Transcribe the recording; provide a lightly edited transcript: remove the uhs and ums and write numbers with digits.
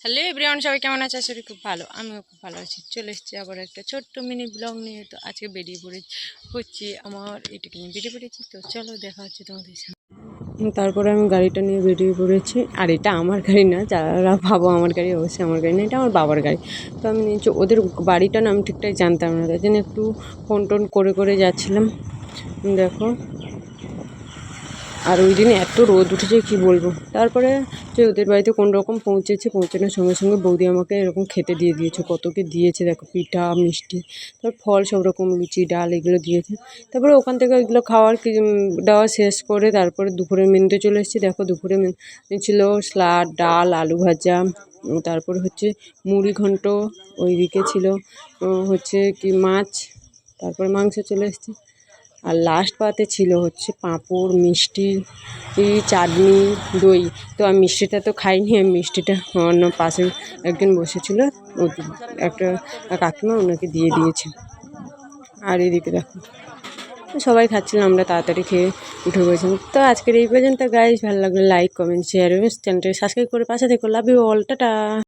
Hello everyone, সবাই কেমন আছে? আশা করি খুব ভালো। আমিও খুব ভালো আছি। চলে এসেছি আবার একটা ছোট্ট মিনি ব্লগ নিয়ে। তো আজকে বেরিয়ে হচ্ছে আমার এটুকু নিয়ে বেরিয়ে পড়েছি। তো চলো দেখা হচ্ছে তোমাদের সাথে। তারপরে আমি গাড়িটা নিয়ে বেরিয়ে পড়েছি। আর এটা আমার গাড়ি না, যারা ভাবো আমার গাড়ি, অবশ্যই আমার গাড়ি না, এটা আমার বাবার গাড়ি। তো আমি নিচে ওদের বাড়িটা না আমি ঠিকঠাক জানতাম না, তাই জন্য একটু ফোন টোন করে করে যাচ্ছিলাম। দেখো, আর ওই দিনে এত রোদ উঠেছে কি বলবো। তারপরে যে ওদের বাড়িতে কোন রকম পৌঁছেছে, পৌঁছানোর সঙ্গে সঙ্গে বৌদি আমাকে এরকম খেতে দিয়ে দিয়েছে। কত কি দিয়েছে দেখো, পিঠা, মিষ্টি, তারপর ফল, সব রকম লুচি, ডাল, এগুলো দিয়েছে। তারপরে ওখান থেকে এগুলো খাওয়ার দেওয়া শেষ করে তারপরে দুপুরের মেনুতে চলে এসেছি। দেখো দুপুরে মেনু ছিল স্যালাড, ডাল, আলু ভাজা, তারপরে হচ্ছে মুড়ি ঘন্ট, ওইদিকে ছিল হচ্ছে কি মাছ, তারপরে মাংস চলে এসেছে। আর লাস্ট পাতে ছিল হচ্ছে পাঁপড়, মিষ্টি, চাটনি, দই। তো আমি মিষ্টিটা তো খাইনি, আমি মিষ্টিটা অন্য পাশে একজন বসেছিল, একটা কাকিমা, ওনাকে দিয়ে দিয়েছে। আর এদিকে দেখো সবাই খাচ্ছিলাম, আমরা তাড়াতাড়ি খেয়ে উঠে পড়েছিলাম। তো আজকের এই পর্যন্ত গাইজ, ভালো লাগলে লাইক, কমেন্ট, শেয়ার এবং চ্যানেলটি সাবস্ক্রাইব করে পাশে থেকো। Love you all, tata.